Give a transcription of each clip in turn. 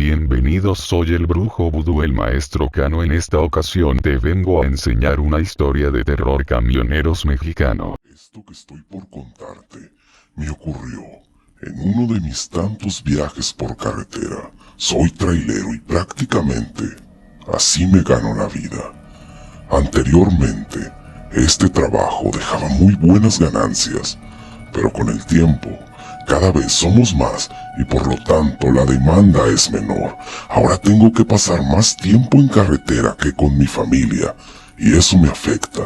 Bienvenidos, soy el brujo vudú, el maestro Cano. En esta ocasión te vengo a enseñar una historia de terror camioneros mexicano. Esto que estoy por contarte me ocurrió en uno de mis tantos viajes por carretera. Soy trailero y prácticamente así me gano la vida. Anteriormente, este trabajo dejaba muy buenas ganancias, pero con el tiempo, cada vez somos más y por lo tanto la demanda es menor. Ahora tengo que pasar más tiempo en carretera que con mi familia y eso me afecta.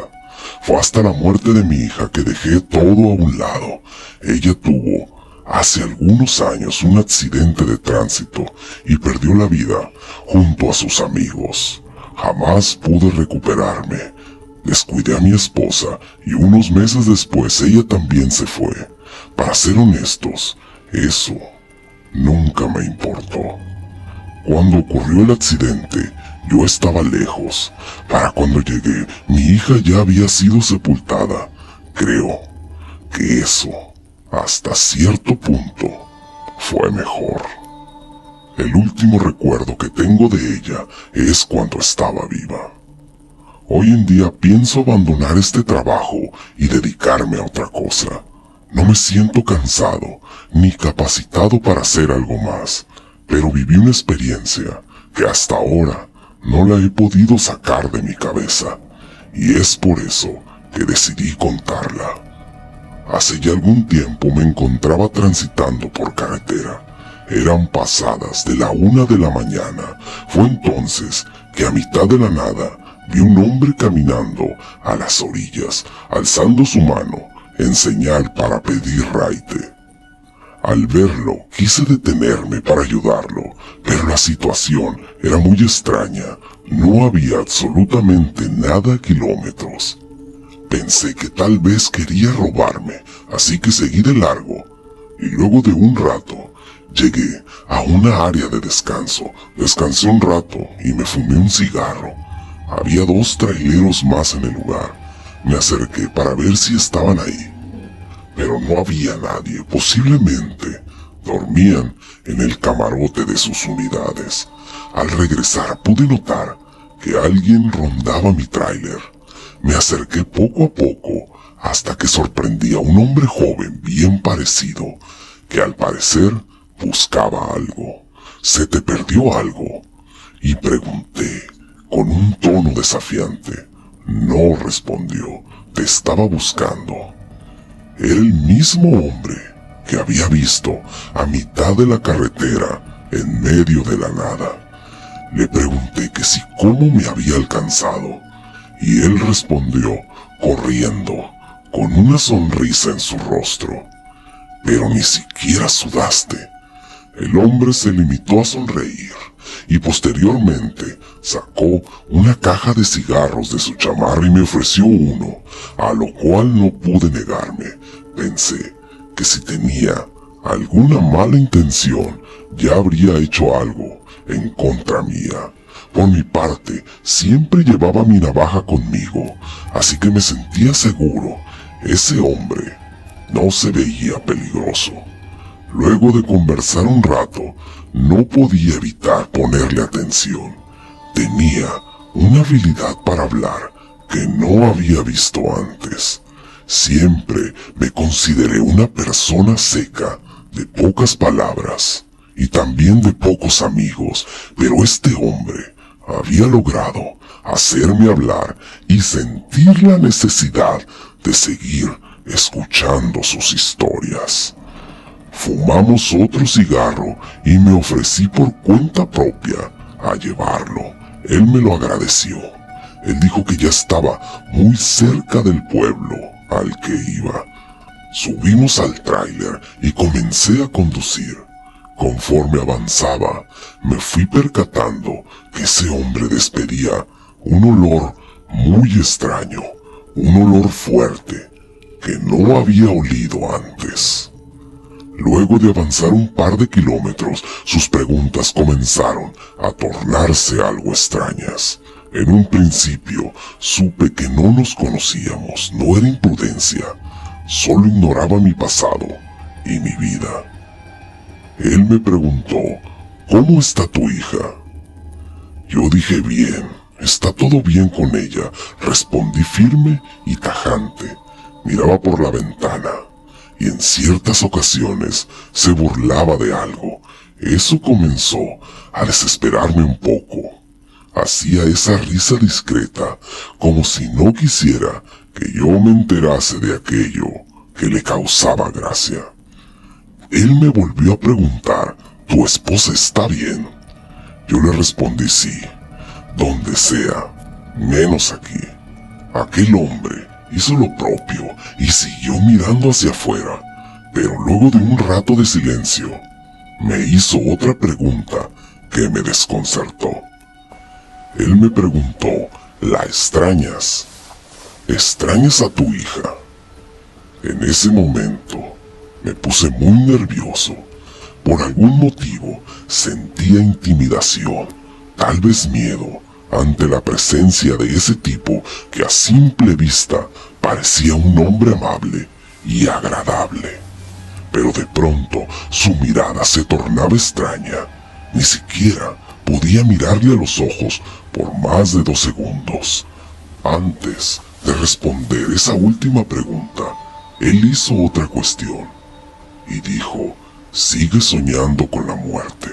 Fue hasta la muerte de mi hija que dejé todo a un lado. Ella tuvo hace algunos años un accidente de tránsito y perdió la vida junto a sus amigos. Jamás pude recuperarme. Descuidé a mi esposa y unos meses después ella también se fue. Para ser honestos, eso nunca me importó. Cuando ocurrió el accidente, yo estaba lejos. Para cuando llegué, mi hija ya había sido sepultada. Creo que eso, hasta cierto punto, fue mejor. El último recuerdo que tengo de ella es cuando estaba viva. Hoy en día pienso abandonar este trabajo y dedicarme a otra cosa. No me siento cansado ni capacitado para hacer algo más, pero viví una experiencia que hasta ahora no la he podido sacar de mi cabeza, y es por eso que decidí contarla. Hace ya algún tiempo me encontraba transitando por carretera. Eran pasadas de la 1 de la mañana. Fue entonces que a mitad de la nada vi un hombre caminando a las orillas, alzando su mano en señal para pedir raite. Al verlo, quise detenerme para ayudarlo, pero la situación era muy extraña. No había absolutamente nada a kilómetros. Pensé que tal vez quería robarme, así que seguí de largo, y luego de un rato, llegué a una área de descanso. Descansé un rato y me fumé un cigarro. Había 2 traileros más en el lugar. Me acerqué para ver si estaban ahí, pero no había nadie. Posiblemente dormían en el camarote de sus unidades. Al regresar pude notar que alguien rondaba mi tráiler. Me acerqué poco a poco hasta que sorprendí a un hombre joven bien parecido, que al parecer buscaba algo. ¿Se te perdió algo?, y pregunté con un tono desafiante. No, respondió, te estaba buscando. Era el mismo hombre que había visto a mitad de la carretera en medio de la nada. Le pregunté que si cómo me había alcanzado, y él respondió corriendo, con una sonrisa en su rostro. Pero ni siquiera sudaste. El hombre se limitó a sonreír y posteriormente sacó una caja de cigarros de su chamarra y me ofreció uno, a lo cual no pude negarme. Pensé que si tenía alguna mala intención ya habría hecho algo en contra mía. Por mi parte, siempre llevaba mi navaja conmigo, así que me sentía seguro. Ese hombre no se veía peligroso. Luego de conversar un rato, no podía evitar ponerle atención. Tenía una habilidad para hablar que no había visto antes. Siempre me consideré una persona seca, de pocas palabras y también de pocos amigos, pero este hombre había logrado hacerme hablar y sentir la necesidad de seguir escuchando sus historias. Fumamos otro cigarro y me ofrecí por cuenta propia a llevarlo. Él me lo agradeció. Él dijo que ya estaba muy cerca del pueblo al que iba. Subimos al tráiler y comencé a conducir. Conforme avanzaba, me fui percatando que ese hombre despedía un olor muy extraño, un olor fuerte que no había olido antes. Luego de avanzar un par de kilómetros, sus preguntas comenzaron a tornarse algo extrañas. En un principio, supe que no nos conocíamos. No era imprudencia, solo ignoraba mi pasado y mi vida. Él me preguntó ¿cómo está tu hija? Yo dije bien, está todo bien con ella, respondí firme y tajante. Miraba por la ventana y en ciertas ocasiones se burlaba de algo. Eso comenzó a desesperarme un poco. Hacía esa risa discreta, como si no quisiera que yo me enterase de aquello que le causaba gracia. Él me volvió a preguntar, ¿tu esposa está bien? Yo le respondí sí, donde sea, menos aquí. Aquel hombre hizo lo propio y siguió mirando hacia afuera, pero luego de un rato de silencio, me hizo otra pregunta que me desconcertó. Él me preguntó, ¿la extrañas? ¿Extrañas a tu hija? En ese momento me puse muy nervioso. Por algún motivo sentía intimidación, tal vez miedo, ante la presencia de ese tipo que a simple vista parecía un hombre amable y agradable. Pero de pronto su mirada se tornaba extraña. Ni siquiera podía mirarle a los ojos por más de 2 segundos. Antes de responder esa última pregunta, él hizo otra cuestión y dijo, ¿sigue soñando con la muerte?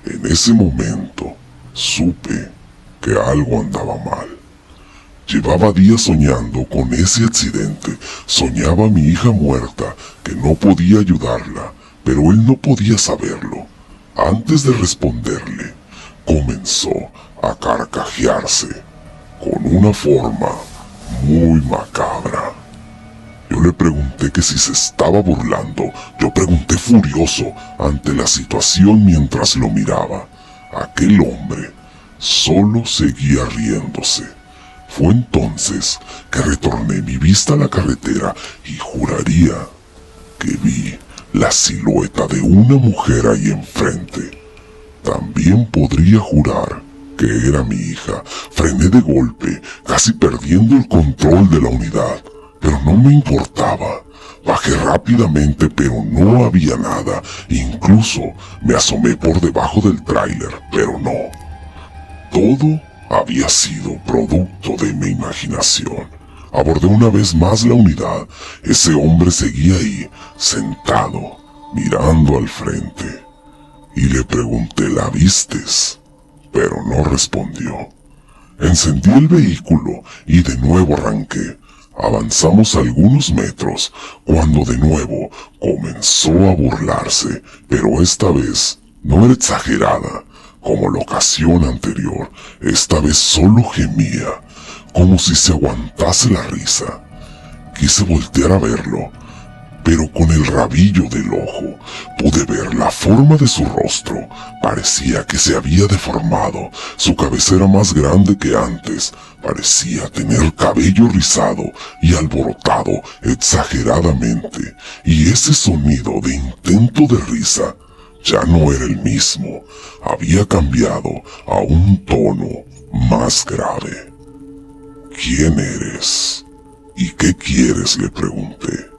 En ese momento supe que algo andaba mal. Llevaba días soñando con ese accidente. Soñaba a mi hija muerta, que no podía ayudarla, pero él no podía saberlo. Antes de responderle, comenzó a carcajearse con una forma muy macabra. Yo le pregunté que si se estaba burlando. Yo pregunté furioso ante la situación mientras lo miraba. Aquel hombre solo seguía riéndose. Fue entonces que retorné mi vista a la carretera y juraría que vi la silueta de una mujer ahí enfrente. También podría jurar que era mi hija. Frené de golpe, casi perdiendo el control de la unidad, pero no me importaba. Bajé rápidamente, pero no había nada. Incluso me asomé por debajo del tráiler, pero no. Todo había sido producto de mi imaginación. Abordé una vez más la unidad. Ese hombre seguía ahí, sentado, mirando al frente. Y le pregunté, ¿la vistes? Pero no respondió. Encendí el vehículo y de nuevo arranqué. Avanzamos algunos metros cuando de nuevo comenzó a burlarse, pero esta vez no era exagerada como la ocasión anterior. Esta vez solo gemía, como si se aguantase la risa. Quise voltear a verlo, pero con el rabillo del ojo pude ver la forma de su rostro. Parecía que se había deformado. Su cabeza era más grande que antes. Parecía tener cabello rizado y alborotado exageradamente. Y ese sonido de intento de risa ya no era el mismo. Había cambiado a un tono más grave. ¿Quién eres? ¿Y qué quieres?, le pregunté,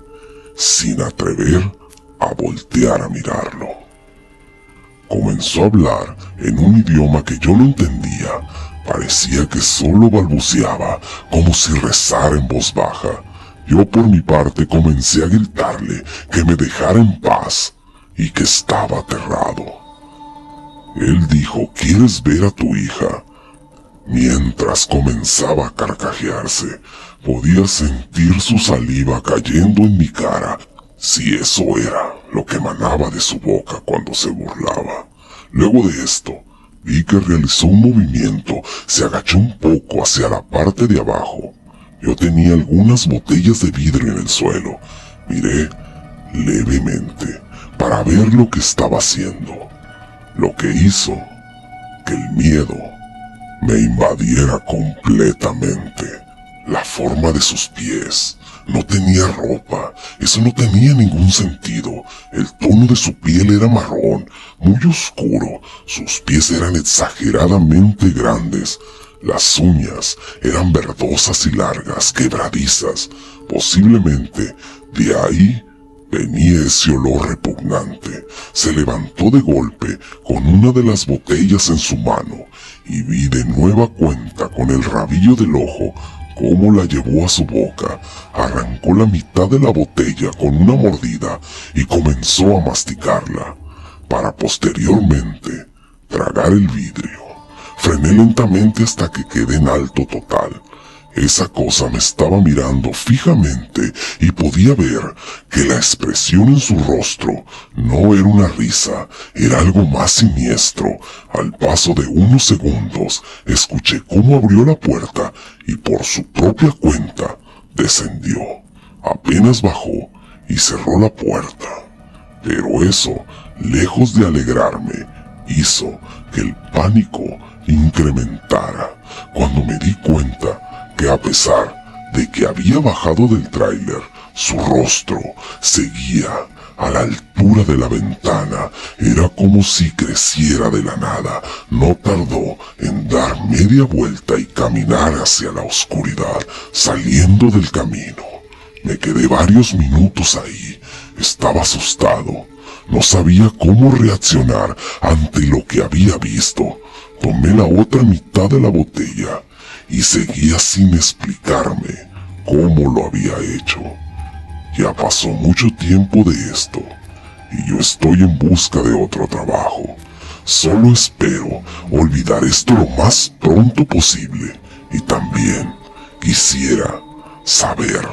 sin atrever a voltear a mirarlo. Comenzó a hablar en un idioma que yo no entendía. Parecía que solo balbuceaba, como si rezara en voz baja. Yo por mi parte comencé a gritarle que me dejara en paz y que estaba aterrado. Él dijo, ¿quieres ver a tu hija? Mientras comenzaba a carcajearse, podía sentir su saliva cayendo en mi cara, si eso era lo que emanaba de su boca cuando se burlaba. Luego de esto, vi que realizó un movimiento, se agachó un poco hacia la parte de abajo. Yo tenía algunas botellas de vidrio en el suelo. Miré levemente para ver lo que estaba haciendo, lo que hizo que el miedo me invadiera completamente. La forma de sus pies. No tenía ropa. Eso no tenía ningún sentido. El tono de su piel era marrón, muy oscuro. Sus pies eran exageradamente grandes. Las uñas eran verdosas y largas, quebradizas. Posiblemente de ahí Venía ese olor repugnante. Se levantó de golpe con una de las botellas en su mano y vi de nueva cuenta con el rabillo del ojo cómo la llevó a su boca, arrancó la mitad de la botella con una mordida y comenzó a masticarla, para posteriormente tragar el vidrio. Frené lentamente hasta que quedé en alto total. Esa cosa me estaba mirando fijamente y podía ver que la expresión en su rostro no era una risa, era algo más siniestro. Al paso de unos segundos, escuché cómo abrió la puerta y por su propia cuenta descendió. Apenas bajó y cerró la puerta. Pero eso, lejos de alegrarme, hizo que el pánico incrementara cuando me di cuenta que a pesar de que había bajado del tráiler, su rostro seguía a la altura de la ventana. Era como si creciera de la nada. No tardó en dar media vuelta y caminar hacia la oscuridad, saliendo del camino. Me quedé varios minutos ahí. Estaba asustado. No sabía cómo reaccionar ante lo que había visto. Tomé la otra mitad de la botella y seguía sin explicarme cómo lo había hecho. Ya pasó mucho tiempo de esto y yo estoy en busca de otro trabajo. Solo espero olvidar esto lo más pronto posible y también quisiera saber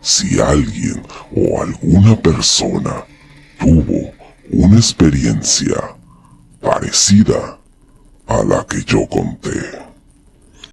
si alguien o alguna persona tuvo una experiencia parecida a la que yo conté.